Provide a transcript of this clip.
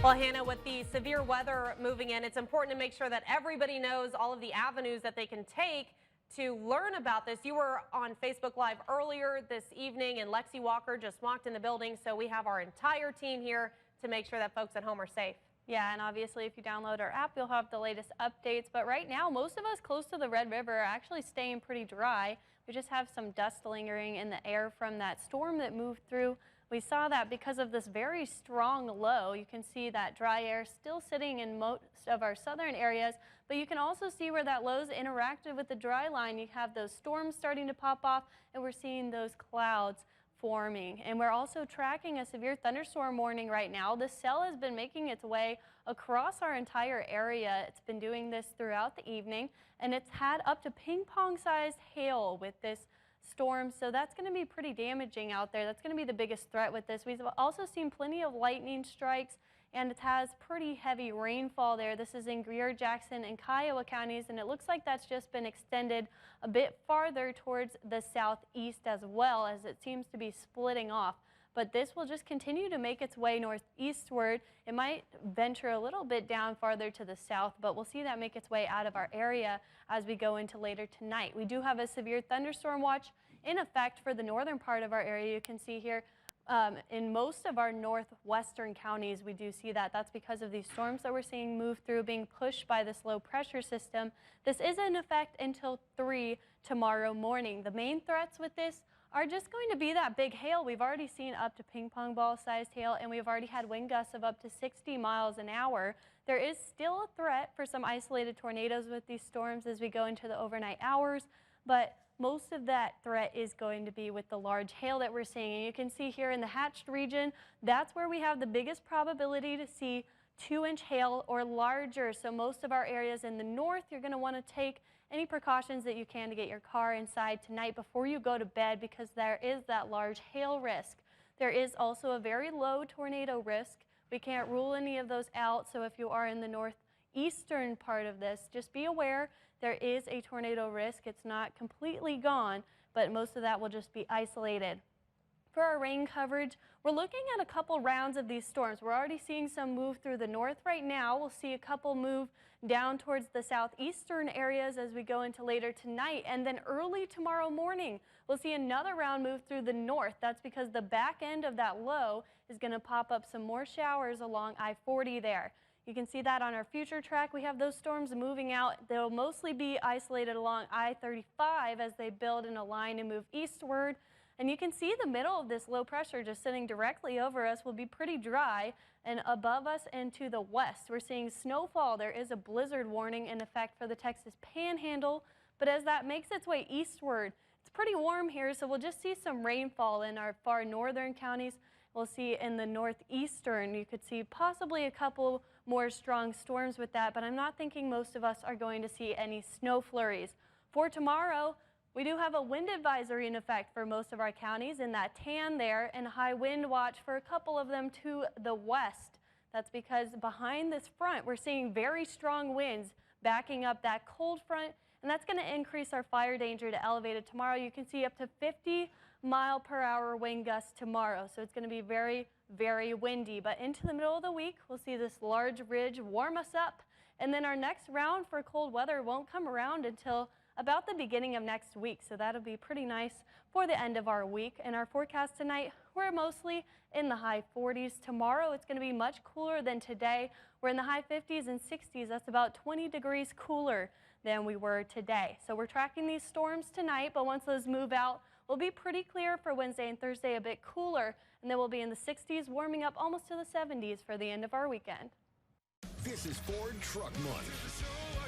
Well, Hannah, with the severe weather moving in, it's important to make sure that everybody knows all of the avenues that they can take to learn about this. You were on Facebook Live earlier this evening, and Lexi Walker just walked in the building, so we have our entire team here to make sure that folks at home are safe. Yeah, and obviously if you download our app, you'll have the latest updates. But right now, most of us close to the Red River are actually staying pretty dry. We just have some dust lingering in the air from that storm that moved through. We saw that because of this very strong low. You can see that dry air still sitting in most of our southern areas, but you can also see where that low's interacted with the dry line. You have those storms starting to pop off, and we're seeing those clouds forming. And we're also tracking a severe thunderstorm warning right now. This cell has been making its way across our entire area. It's been doing this throughout the evening, and it's had up to ping pong sized hail with this storm, so that's going to be pretty damaging out there. That's going to be the biggest threat with this. We've also seen plenty of lightning strikes, and it has pretty heavy rainfall there. This is in Greer, Jackson, and Kiowa counties, and it looks like that's just been extended a bit farther towards the southeast as well, as it seems to be splitting off. But this will just continue to make its way northeastward. It might venture a little bit down farther to the south, but we'll see that make its way out of our area as we go into later tonight. We do have a severe thunderstorm watch in effect for the northern part of our area. You can see here in most of our northwestern counties, we do see that. That's because of these storms that we're seeing move through, being pushed by this low pressure system. This is in effect until 3 tomorrow morning. The main threats with this are just going to be that big hail. We've already seen up to ping pong ball sized hail, and we've already had wind gusts of up to 60 miles an hour. There is still a threat for some isolated tornadoes with these storms as we go into the overnight hours, but most of that threat is going to be with the large hail that we're seeing. And you can see here in the hatched region, that's where we have the biggest probability to see 2-inch hail or larger. So most of our areas in the north, you're going to want to take any precautions that you can to get your car inside tonight before you go to bed, because there is that large hail risk. There is also a very low tornado risk. We can't rule any of those out, so if you are in the northeastern part of this, just be aware there is a tornado risk. It's not completely gone, but most of that will just be isolated. For our rain coverage, we're looking at a couple rounds of these storms. We're already seeing some move through the north right now. We'll see a couple move down towards the southeastern areas as we go into later tonight. And then early tomorrow morning, we'll see another round move through the north. That's because the back end of that low is going to pop up some more showers along I-40 there. You can see that on our future track. We have those storms moving out. They'll mostly be isolated along I-35 as they build in a line and move eastward. And you can see the middle of this low pressure just sitting directly over us will be pretty dry, and above us and to the west, we're seeing snowfall. There is a blizzard warning in effect for the Texas Panhandle, but as that makes its way eastward, it's pretty warm here, so we'll just see some rainfall in our far northern counties. We'll see in the northeastern, you could see possibly a couple more strong storms with that, but I'm not thinking most of us are going to see any snow flurries. For tomorrow, we do have a wind advisory in effect for most of our counties in that tan there, and a high wind watch for a couple of them to the west. That's because behind this front, we're seeing very strong winds backing up that cold front, and that's going to increase our fire danger to elevated tomorrow. You can see up to 50-mile-per-hour wind gusts tomorrow, so it's going to be very, very windy. But into the middle of the week, we'll see this large ridge warm us up, and then our next round for cold weather won't come around until about the beginning of next week, so that'll be pretty nice for the end of our week. And our forecast tonight, we're mostly in the high 40s. Tomorrow, it's going to be much cooler than today. We're in the high 50s and 60s. That's about 20 degrees cooler than we were today. So we're tracking these storms tonight, but once those move out, we'll be pretty clear for Wednesday and Thursday, a bit cooler, and then we'll be in the 60s, warming up almost to the 70s for the end of our weekend. This is Ford Truck Month.